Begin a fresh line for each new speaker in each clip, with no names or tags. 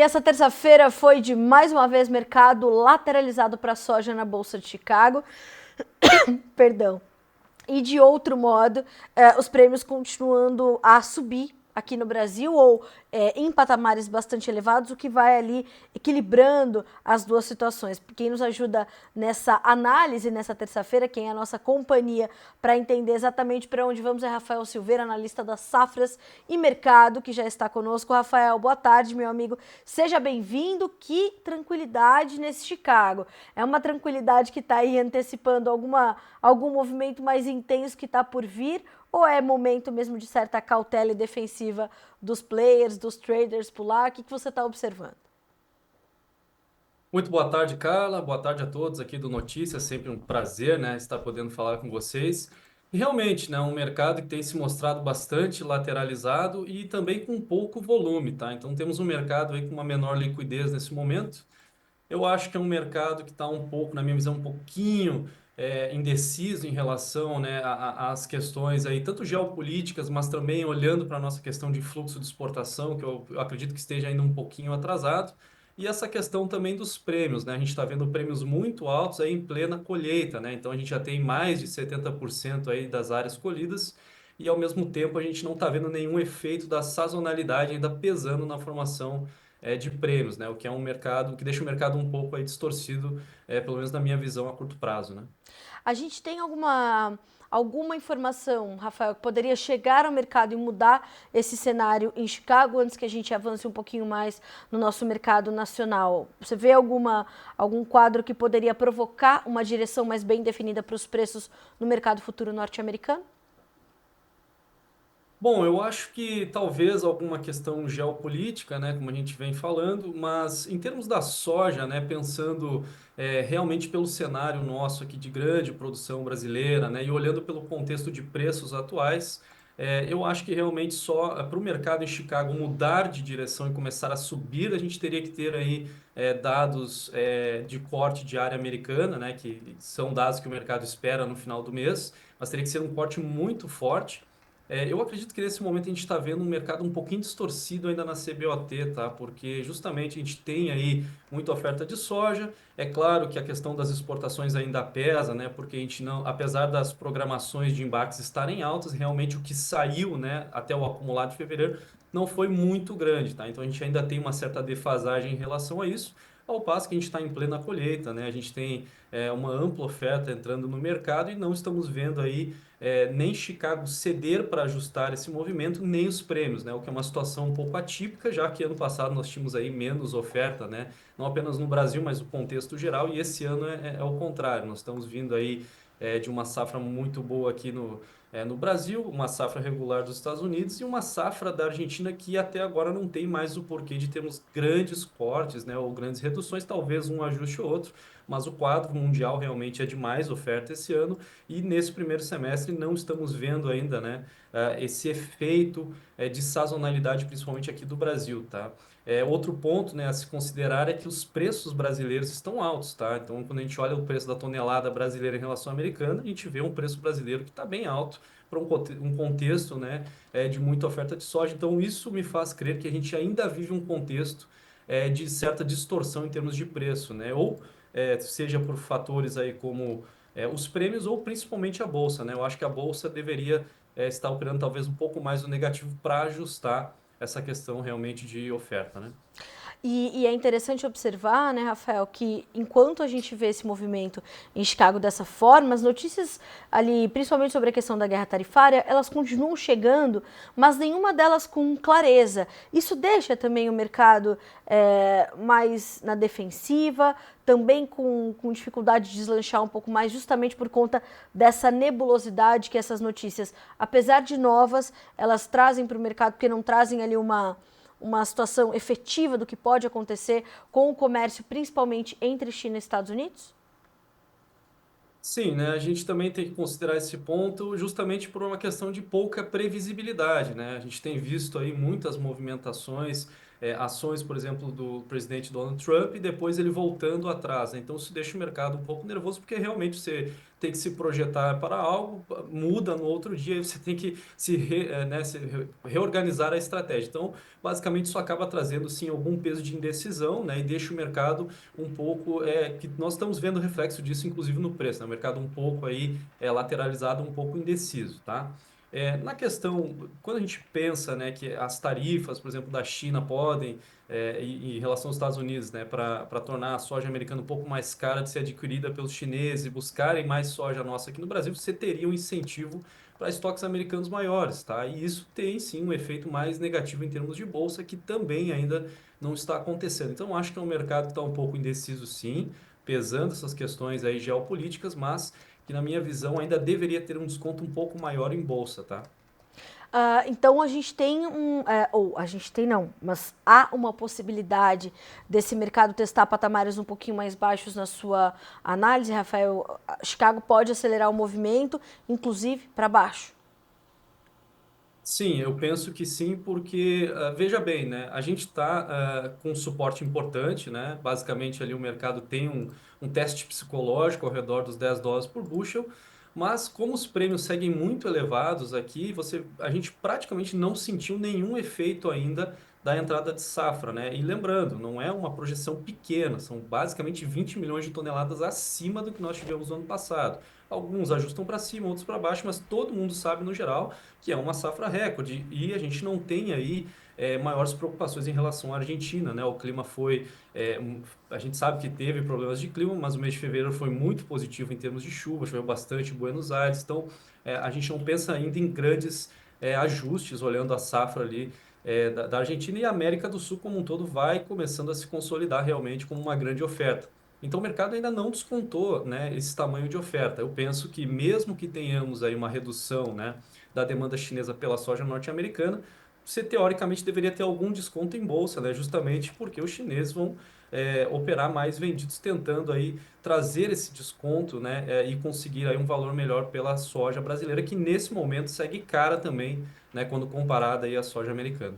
E essa terça-feira foi de mais uma vez mercado lateralizado para a soja na Bolsa de Chicago. Perdão. E de outro modo, os prêmios continuando a subir aqui no Brasil ou em patamares bastante elevados, o que vai ali equilibrando as duas situações. Quem nos ajuda nessa análise nessa terça-feira, quem é a nossa companhia para entender exatamente para onde vamos, é Rafael Silveira, analista das safras e mercado, que já está conosco. Rafael, boa tarde, meu amigo. Seja bem-vindo. Que tranquilidade nesse Chicago. É uma tranquilidade que está aí antecipando algum movimento mais intenso que está por vir, ou é momento mesmo de certa cautela e defensiva dos players, dos traders por lá? O que você está observando?
Muito boa tarde, Carla. Boa tarde a todos aqui do Notícias. Sempre um prazer, né, estar podendo falar com vocês. E realmente, né, um mercado que tem se mostrado bastante lateralizado e também com pouco volume, tá? Então temos um mercado aí com uma menor liquidez nesse momento. Eu acho que é um mercado que está um pouco, na minha visão, um pouquinho indeciso em relação, né, às questões aí, tanto geopolíticas, mas também olhando para a nossa questão de fluxo de exportação, que eu acredito que esteja ainda um pouquinho atrasado. E essa questão também dos prêmios, né? A gente está vendo prêmios muito altos aí em plena colheita, né? Então a gente já tem mais de 70% aí das áreas colhidas e ao mesmo tempo a gente não está vendo nenhum efeito da sazonalidade ainda pesando na formação de prêmios, né? O que é um mercado que deixa o mercado um pouco aí distorcido, pelo menos na minha visão a curto prazo, né?
A gente tem alguma informação, Rafael, que poderia chegar ao mercado e mudar esse cenário em Chicago antes que a gente avance um pouquinho mais no nosso mercado nacional? Você vê algum quadro que poderia provocar uma direção mais bem definida para os preços no mercado futuro norte-americano?
Bom, eu acho que talvez alguma questão geopolítica, né, como a gente vem falando, mas em termos da soja, né, pensando realmente pelo cenário nosso aqui de grande produção brasileira, né, e olhando pelo contexto de preços atuais, eu acho que realmente só para o mercado em Chicago mudar de direção e começar a subir, a gente teria que ter aí dados de corte de área americana, né, que são dados que o mercado espera no final do mês, mas teria que ser um corte muito forte. Eu acredito que nesse momento a gente está vendo um mercado um pouquinho distorcido ainda na CBOT, tá? Porque justamente a gente tem aí muita oferta de soja. É claro que a questão das exportações ainda pesa, né? Porque a gente não, apesar das programações de embarques estarem altas, realmente o que saiu, né, até o acumulado de fevereiro não foi muito grande, tá? Então a gente ainda tem uma certa defasagem em relação a isso. Ao passo que a gente está em plena colheita, né? A gente tem uma ampla oferta entrando no mercado e não estamos vendo aí nem Chicago ceder para ajustar esse movimento, nem os prêmios, né? O que é uma situação um pouco atípica, já que ano passado nós tínhamos aí menos oferta, né? Não apenas no Brasil, mas no contexto geral, e esse ano é o contrário. Nós estamos vindo aí de uma safra muito boa aqui no Brasil, uma safra regular dos Estados Unidos e uma safra da Argentina que até agora não tem mais o porquê de termos grandes cortes, né? Ou grandes reduções, talvez um ajuste ou outro, mas o quadro mundial realmente é de mais oferta esse ano e nesse primeiro semestre não estamos vendo ainda, né, esse efeito de sazonalidade, principalmente aqui do Brasil, tá? Outro ponto, né, a se considerar é que os preços brasileiros estão altos, tá? Então, quando a gente olha o preço da tonelada brasileira em relação à americana, a gente vê um preço brasileiro que está bem alto para um contexto, né, de muita oferta de soja. Então, isso me faz crer que a gente ainda vive um contexto de certa distorção em termos de preço, né? Ou seja por fatores aí como os prêmios ou principalmente a bolsa, né? Eu acho que a bolsa deveria estar operando talvez um pouco mais no negativo para ajustar essa questão realmente de oferta, né?
E é interessante observar, né, Rafael, que enquanto a gente vê esse movimento em Chicago dessa forma, as notícias ali, principalmente sobre a questão da guerra tarifária, elas continuam chegando, mas nenhuma delas com clareza. Isso deixa também o mercado mais na defensiva, também com dificuldade de deslanchar um pouco mais, justamente por conta dessa nebulosidade que essas notícias, apesar de novas, elas trazem para o mercado, porque não trazem ali uma situação efetiva do que pode acontecer com o comércio, principalmente entre China e Estados Unidos?
Sim, né? A gente também tem que considerar esse ponto justamente por uma questão de pouca previsibilidade, né? A gente tem visto aí muitas movimentações ações, por exemplo, do presidente Donald Trump e depois ele voltando atrás, né? Então isso deixa o mercado um pouco nervoso, porque realmente você tem que se projetar para algo, muda no outro dia, e você tem que se reorganizar a estratégia. Então, basicamente, isso acaba trazendo sim algum peso de indecisão, né? E deixa o mercado um pouco, que nós estamos vendo reflexo disso, inclusive no preço, né? O mercado um pouco aí lateralizado, um pouco indeciso, tá? Na questão, quando a gente pensa, né, que as tarifas, por exemplo, da China podem, em relação aos Estados Unidos, né, para tornar a soja americana um pouco mais cara de ser adquirida pelos chineses e buscarem mais soja nossa aqui no Brasil, você teria um incentivo para estoques americanos maiores, tá? E isso tem sim um efeito mais negativo em termos de bolsa, que também ainda não está acontecendo. Então, acho que é um mercado que está um pouco indeciso, sim, pesando essas questões aí geopolíticas, mas que na minha visão ainda deveria ter um desconto um pouco maior em bolsa, tá?
Então a gente tem ou a gente tem não, mas há uma possibilidade desse mercado testar patamares um pouquinho mais baixos na sua análise, Rafael. Chicago pode acelerar o movimento, inclusive para baixo.
Sim, eu penso que sim, porque veja bem, né? A gente está com um suporte importante, né? Basicamente ali o mercado tem um teste psicológico ao redor dos US$ 10 por bushel, mas como os prêmios seguem muito elevados aqui, a gente praticamente não sentiu nenhum efeito ainda da entrada de safra, né? E lembrando, não é uma projeção pequena, são basicamente 20 milhões de toneladas acima do que nós tivemos no ano passado. Alguns ajustam para cima, outros para baixo, mas todo mundo sabe no geral que é uma safra recorde. E a gente não tem aí maiores preocupações em relação à Argentina, né? O clima foi. A gente sabe que teve problemas de clima, mas o mês de fevereiro foi muito positivo em termos de chuva, choveu bastante em Buenos Aires. Então, a gente não pensa ainda em grandes ajustes, olhando a safra ali. Da Argentina e a América do Sul como um todo vai começando a se consolidar realmente como uma grande oferta. Então o mercado ainda não descontou, né, esse tamanho de oferta. Eu penso que mesmo que tenhamos aí uma redução, né, da demanda chinesa pela soja norte-americana, você teoricamente deveria ter algum desconto em bolsa, né? Justamente porque os chineses vão operar mais vendidos, tentando aí trazer esse desconto, né? E conseguir aí um valor melhor pela soja brasileira, que nesse momento segue cara também, né? Quando comparada aí à soja americana.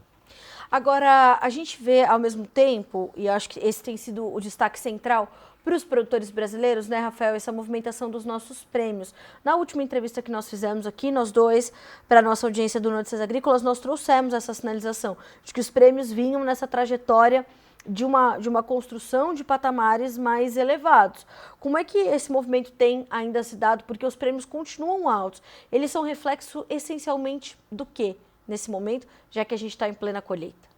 Agora, a gente vê ao mesmo tempo, e acho que esse tem sido o destaque central para os produtores brasileiros, né, Rafael, essa movimentação dos nossos prêmios. Na última entrevista que nós fizemos aqui, nós dois, para a nossa audiência do Notícias Agrícolas, nós trouxemos essa sinalização de que os prêmios vinham nessa trajetória de uma construção de patamares mais elevados. Como é que esse movimento tem ainda se dado? Porque os prêmios continuam altos. Eles são reflexo essencialmente do quê nesse momento, já que a gente está em plena colheita?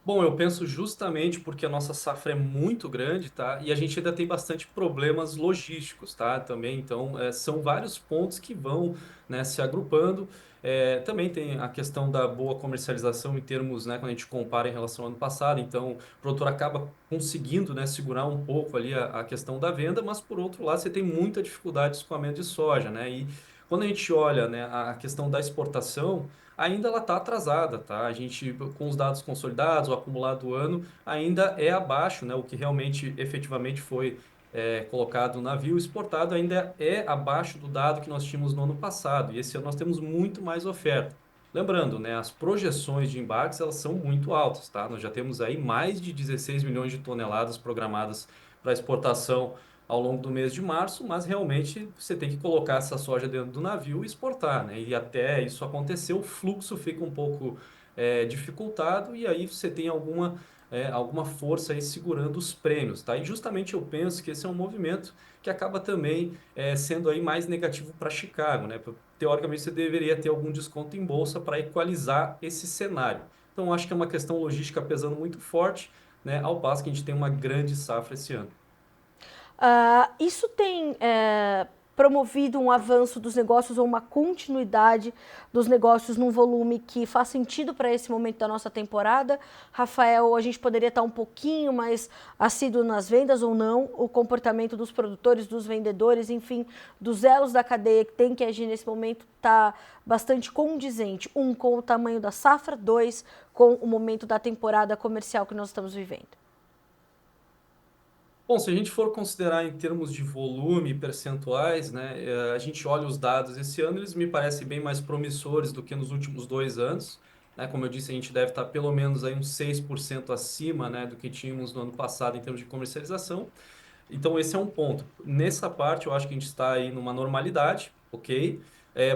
Bom, eu penso justamente porque a nossa safra é muito grande, tá? E a gente ainda tem bastante problemas logísticos, tá? Também, então, são vários pontos que vão, né, se agrupando. Também tem a questão da boa comercialização em termos, né, quando a gente compara em relação ao ano passado. Então, o produtor acaba conseguindo, né, segurar um pouco ali a questão da venda, mas por outro lado, você tem muita dificuldade de escoamento de soja, né? E quando a gente olha, né, a questão da exportação ainda ela está atrasada, tá? A gente, com os dados consolidados, o acumulado do ano, ainda é abaixo, né? O que realmente, efetivamente foi colocado no navio exportado ainda é abaixo do dado que nós tínhamos no ano passado. E esse ano nós temos muito mais oferta. Lembrando, né? As projeções de embarques, elas são muito altas, tá? Nós já temos aí mais de 16 milhões de toneladas programadas para exportação ao longo do mês de março, mas realmente você tem que colocar essa soja dentro do navio e exportar, né? E até isso acontecer, o fluxo fica um pouco dificultado e aí você tem alguma força aí segurando os prêmios, tá? E justamente eu penso que esse é um movimento que acaba também sendo aí mais negativo para Chicago, né? Teoricamente você deveria ter algum desconto em bolsa para equalizar esse cenário. Então acho que é uma questão logística pesando muito forte, né? Ao passo que a gente tem uma grande safra esse ano.
Isso tem promovido um avanço dos negócios ou uma continuidade dos negócios num volume que faz sentido para esse momento da nossa temporada? Rafael, a gente poderia estar um pouquinho mais assíduo nas vendas ou não? O comportamento dos produtores, dos vendedores, enfim, dos elos da cadeia que tem que agir nesse momento está bastante condizente. Um, com o tamanho da safra, dois, com o momento da temporada comercial que nós estamos vivendo.
Bom, se a gente for considerar em termos de volume e percentuais, né, a gente olha os dados esse ano, eles me parecem bem mais promissores do que nos últimos 2 anos. né? Como eu disse, a gente deve estar pelo menos aí uns 6% acima, né, do que tínhamos no ano passado em termos de comercialização. Então, esse é um ponto. Nessa parte, eu acho que a gente está aí numa normalidade, ok?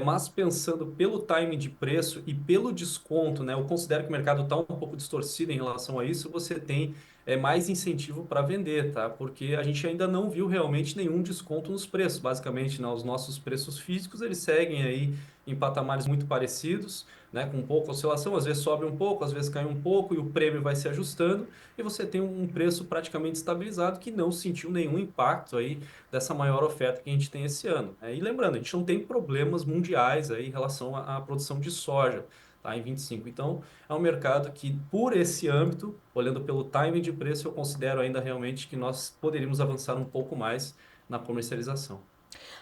Mas pensando pelo time de preço e pelo desconto, né? Eu considero que o mercado está um pouco distorcido em relação a isso. Você tem mais incentivo para vender, tá? Porque a gente ainda não viu realmente nenhum desconto nos preços. Basicamente, né, os nossos preços físicos, eles seguem aí em patamares muito parecidos, né? Com pouca oscilação. Às vezes sobe um pouco, às vezes cai um pouco e o prêmio vai se ajustando e você tem um preço praticamente estabilizado que não sentiu nenhum impacto aí dessa maior oferta que a gente tem esse ano, né? E lembrando, a gente não tem problemas mundiais aí em relação à produção de soja, tá, em 25. Então, é um mercado que, por esse âmbito, olhando pelo timing de preço, eu considero ainda realmente que nós poderíamos avançar um pouco mais na comercialização.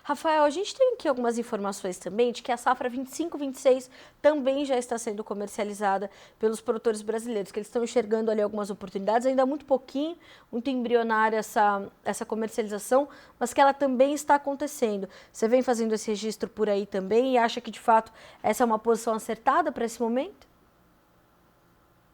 Rafael, a gente tem aqui algumas informações também de que a safra 25-26 também já está sendo comercializada pelos produtores brasileiros, que eles estão enxergando ali algumas oportunidades, ainda muito pouquinho, muito embrionária essa comercialização, mas que ela também está acontecendo. Você vem fazendo esse registro por aí também e acha que de fato essa é uma posição acertada para esse momento?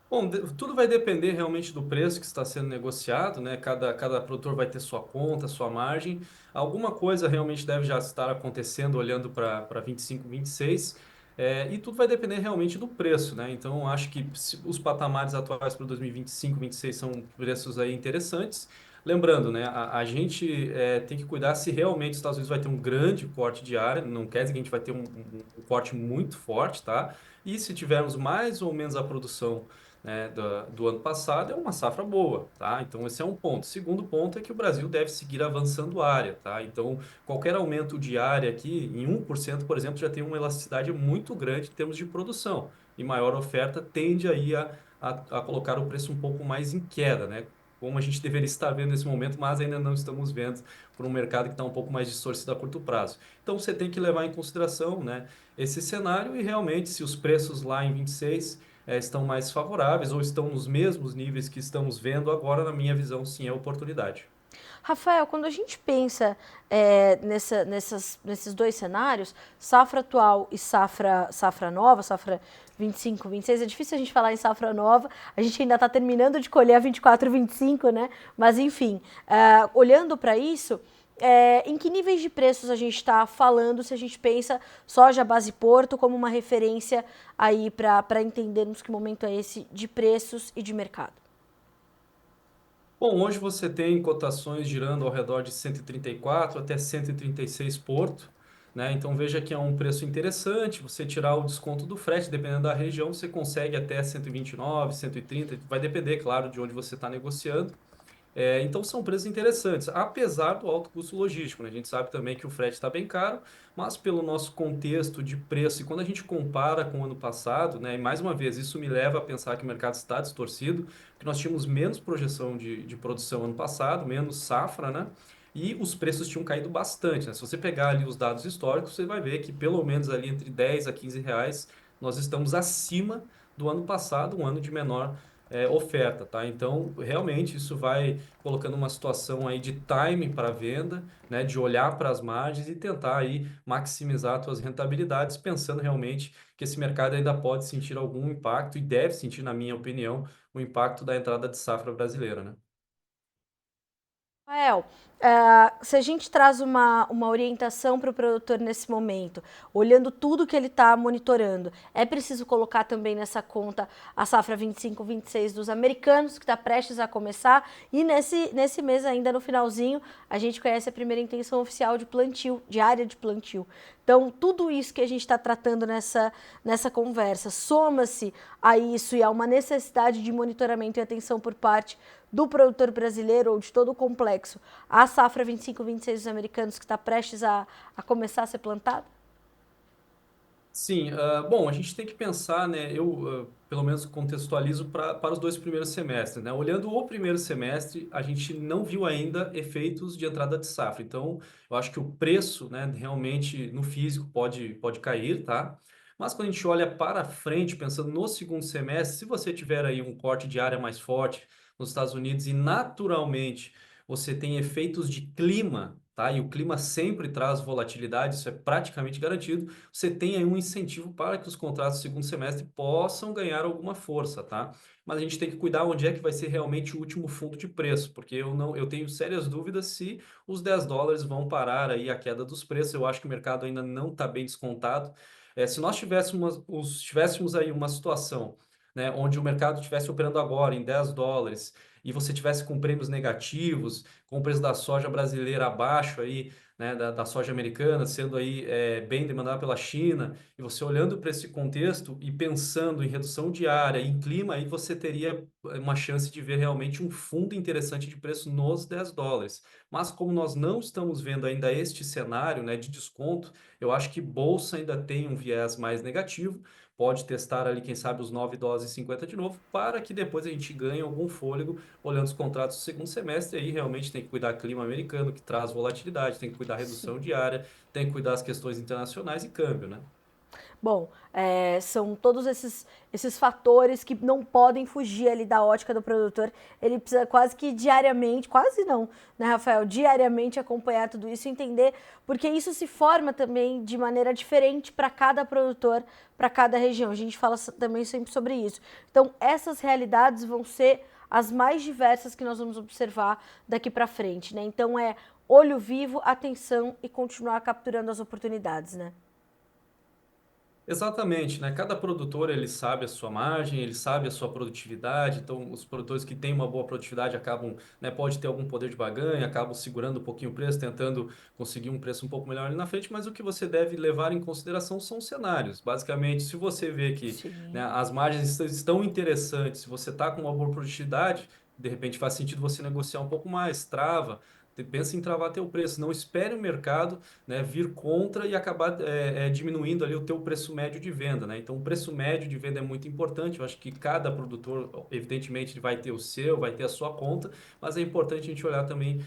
Bom, tudo vai depender realmente do preço que está sendo negociado, né? Cada produtor vai ter sua conta, sua margem. Alguma coisa realmente deve já estar acontecendo olhando para 25, 26. E tudo vai depender realmente do preço, né? Então, acho que os patamares atuais para 2025, 26 são preços aí interessantes. Lembrando, né? A gente tem que cuidar se realmente os Estados Unidos vai ter um grande corte de área. Não quer dizer que a gente vai ter um corte muito forte, tá? E se tivermos mais ou menos a produção, né, do ano passado, é uma safra boa, tá? Então, esse é um ponto. Segundo ponto é que o Brasil deve seguir avançando área, tá? Então, qualquer aumento de área aqui, em 1%, por exemplo, já tem uma elasticidade muito grande em termos de produção. E maior oferta tende aí a colocar o preço um pouco mais em queda, né? Como a gente deveria estar vendo nesse momento, mas ainda não estamos vendo por um mercado que está um pouco mais distorcido a curto prazo. Então, você tem que levar em consideração, né, esse cenário e realmente, se os preços lá em 26 estão mais favoráveis ou estão nos mesmos níveis que estamos vendo agora, na minha visão, sim, é oportunidade.
Rafael, quando a gente pensa nesses dois cenários, safra atual e safra nova, safra 25, 26, é difícil a gente falar em safra nova, a gente ainda está terminando de colher a 24, 25, né? Mas enfim, olhando para isso, em que níveis de preços a gente está falando se a gente pensa soja base Porto como uma referência aí para entendermos que momento é esse de preços e de mercado?
Bom, hoje você tem cotações girando ao redor de 134 até 136 Porto, né? Então veja que é um preço interessante. Você tirar o desconto do frete, dependendo da região, você consegue até 129, 130, vai depender, claro, de onde você está negociando. Então são preços interessantes, apesar do alto custo logístico, né? A gente sabe também que o frete está bem caro, mas pelo nosso contexto de preço, e quando a gente compara com o ano passado, né? E mais uma vez, isso me leva a pensar que o mercado está distorcido, que nós tínhamos menos projeção de produção ano passado, menos safra, né? E os preços tinham caído bastante, né? Se você pegar ali os dados históricos, você vai ver que pelo menos ali entre 10 a 15 reais, nós estamos acima do ano passado, um ano de menor oferta, tá? Então, realmente, isso vai colocando uma situação aí de time para venda, né? De olhar para as margens e tentar aí maximizar suas rentabilidades, pensando realmente que esse mercado ainda pode sentir algum impacto e deve sentir, na minha opinião, o impacto da entrada de safra brasileira, né?
Rafael, se a gente traz uma orientação para o produtor nesse momento, olhando tudo que ele está monitorando, é preciso colocar também nessa conta a safra 25-26 dos americanos, que está prestes a começar, e nesse mês ainda no finalzinho, a gente conhece a primeira intenção oficial de plantio, de área de plantio. Então, tudo isso que a gente está tratando nessa conversa, soma-se a isso e a uma necessidade de monitoramento e atenção por parte do produtor brasileiro ou de todo o complexo, a safra 25-26 dos americanos que está prestes a começar a ser plantada?
Sim, bom, a gente tem que pensar, né? Eu, pelo menos, contextualizo para os dois primeiros semestres, né? Olhando o primeiro semestre, a gente não viu ainda efeitos de entrada de safra. Então, eu acho que o preço, né, realmente no físico pode cair, tá? Mas quando a gente olha para frente, pensando no segundo semestre, se você tiver aí um corte de área mais forte nos Estados Unidos e naturalmente você tem efeitos de clima tá? E o clima sempre traz volatilidade, isso é praticamente garantido. Você tem aí um incentivo para que os contratos do segundo semestre possam ganhar alguma força, tá? Mas a gente tem que cuidar onde é que vai ser realmente o último fundo de preço, porque eu tenho sérias dúvidas se os US$ 10 vão parar aí a queda dos preços. Eu acho que o mercado ainda não está bem descontado. Se nós tivéssemos aí uma situação, né, onde o mercado estivesse operando agora em US$ 10 e você tivesse com prêmios negativos, com o preço da soja brasileira abaixo aí, né, da soja americana, sendo aí bem demandada pela China, e você olhando para esse contexto e pensando em redução diária, em clima, aí você teria uma chance de ver realmente um fundo interessante de preço nos US$ 10. Mas como nós não estamos vendo ainda este cenário, né, de desconto, eu acho que bolsa ainda tem um viés mais negativo, pode testar ali, quem sabe, os US$ 9,50 de novo, para que depois a gente ganhe algum fôlego olhando os contratos do segundo semestre. Aí realmente tem que cuidar do clima americano, que traz volatilidade, tem que cuidar da redução
Sim.
diária, tem que cuidar das questões internacionais e câmbio, né?
Bom, são todos esses fatores que não podem fugir ali da ótica do produtor. Ele precisa quase que diariamente, quase não, né, Rafael? Diariamente acompanhar tudo isso e entender, porque isso se forma também de maneira diferente para cada produtor, para cada região. A gente fala também sempre sobre isso. Então, essas realidades vão ser as mais diversas que nós vamos observar daqui para frente, né? Então, olho vivo, atenção e continuar capturando as oportunidades, né?
Exatamente, né? Cada produtor ele sabe a sua margem, ele sabe a sua produtividade. Então, os produtores que têm uma boa produtividade acabam, né, pode ter algum poder de barganha, acabam segurando um pouquinho o preço, tentando conseguir um preço um pouco melhor ali na frente. Mas o que você deve levar em consideração são os cenários. Basicamente, se você vê que, né,
Sim.
as margens estão interessantes, se você está com uma boa produtividade, de repente faz sentido você negociar um pouco mais, trava. Pensa em travar teu preço, não espere o mercado, né, vir contra e acabar diminuindo ali o teu preço médio de venda, né? Então, o preço médio de venda é muito importante. Eu acho que cada produtor, evidentemente, ele vai ter o seu, vai ter a sua conta, mas é importante a gente olhar também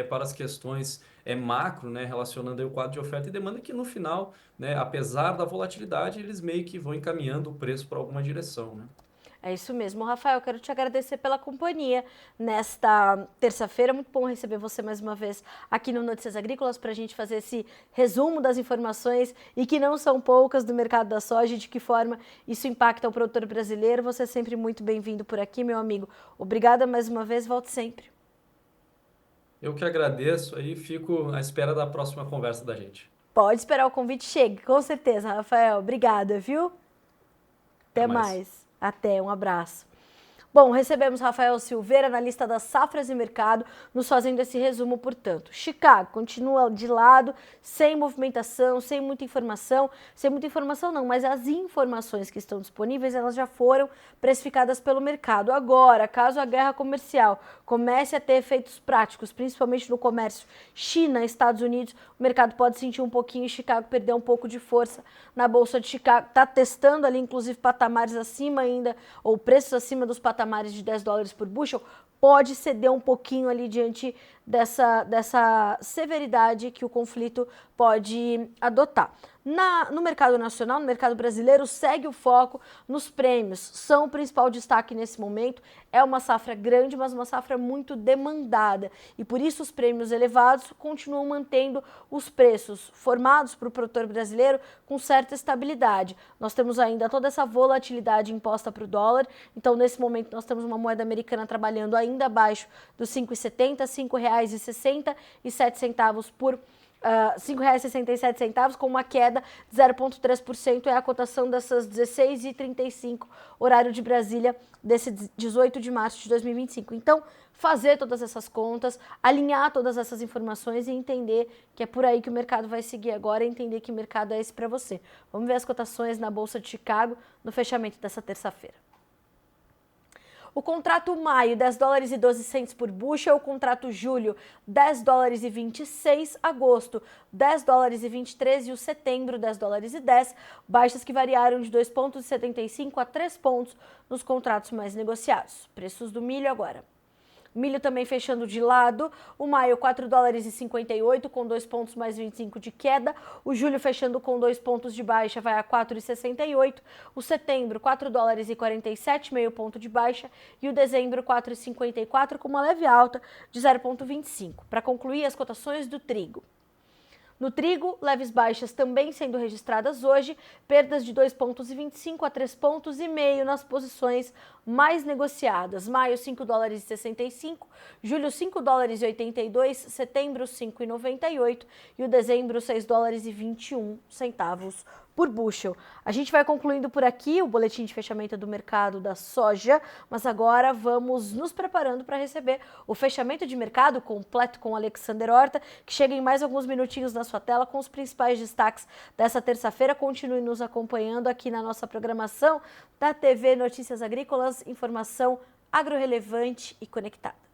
para as questões macro, né, relacionando aí o quadro de oferta e demanda, que no final, né, apesar da volatilidade, eles meio que vão encaminhando o preço para alguma direção, né?
É isso mesmo, Rafael. Eu quero te agradecer pela companhia nesta terça-feira. Muito bom receber você mais uma vez aqui no Notícias Agrícolas para a gente fazer esse resumo das informações e que não são poucas do mercado da soja e de que forma isso impacta o produtor brasileiro. Você é sempre muito bem-vindo por aqui, meu amigo. Obrigada mais uma vez, volte sempre.
Eu que agradeço aí, fico à espera da próxima conversa da gente.
Pode esperar o convite chegue, com certeza, Rafael. Obrigada, viu?
Até
Até
mais.
mais. Até, um abraço. Bom, recebemos Rafael Silveira, analista das safras e mercado, nos fazendo esse resumo, portanto. Chicago continua de lado, sem movimentação, sem muita informação não, mas as informações que estão disponíveis, elas já foram precificadas pelo mercado. Agora, caso a guerra comercial comece a ter efeitos práticos, principalmente no comércio China-Estados Unidos, o mercado pode sentir um pouquinho e Chicago perder um pouco de força na Bolsa de Chicago. Está testando ali, inclusive, patamares acima ainda, ou preços acima dos patamares de $10 por bushel, pode ceder um pouquinho ali diante dessa severidade que o conflito pode adotar. No mercado nacional, no mercado brasileiro, segue o foco nos prêmios. São o principal destaque nesse momento. É uma safra grande, mas uma safra muito demandada. E por isso os prêmios elevados continuam mantendo os preços formados para o produtor brasileiro com certa estabilidade. Nós temos ainda toda essa volatilidade imposta para o dólar. Então, nesse momento, nós temos uma moeda americana trabalhando ainda abaixo dos 5,70, R$ 5,67 por R$ 5,67, com uma queda de 0,3%, é a cotação dessas 16h35, horário de Brasília, desse 18 de março de 2025. Então, fazer todas essas contas, alinhar todas essas informações e entender que é por aí que o mercado vai seguir agora, e entender que mercado é esse para você. Vamos ver as cotações na Bolsa de Chicago no fechamento dessa terça-feira. O contrato maio, $10,12 por bushel. O contrato julho, $10,26. Agosto, $10,23. E o setembro, $10,10. Baixas que variaram de 2,75 a 3 pontos nos contratos mais negociados. Preços do milho agora. Milho também fechando de lado, o maio 4 dólares e 58 com 2 pontos mais 25 de queda, o julho fechando com 2 pontos de baixa vai a 4,68, o setembro 4 dólares e 47, meio ponto de baixa, e o dezembro 4,54 com uma leve alta de 0,25. Para concluir, as cotações do trigo. No trigo, leves baixas também sendo registradas hoje, perdas de 2,25 pontos a 3,5 pontos nas posições mais negociadas. Maio, 5 dólares e 65, julho, 5 dólares e 82, setembro, 5,98 e o dezembro, 6 dólares e 21 centavos por bushel. A gente vai concluindo por aqui o boletim de fechamento do mercado da soja, mas agora vamos nos preparando para receber o fechamento de mercado completo com o Alexander Horta, que chega em mais alguns minutinhos na sua tela com os principais destaques dessa terça-feira. Continue nos acompanhando aqui na nossa programação da TV Notícias Agrícolas, informação agro-relevante e conectada.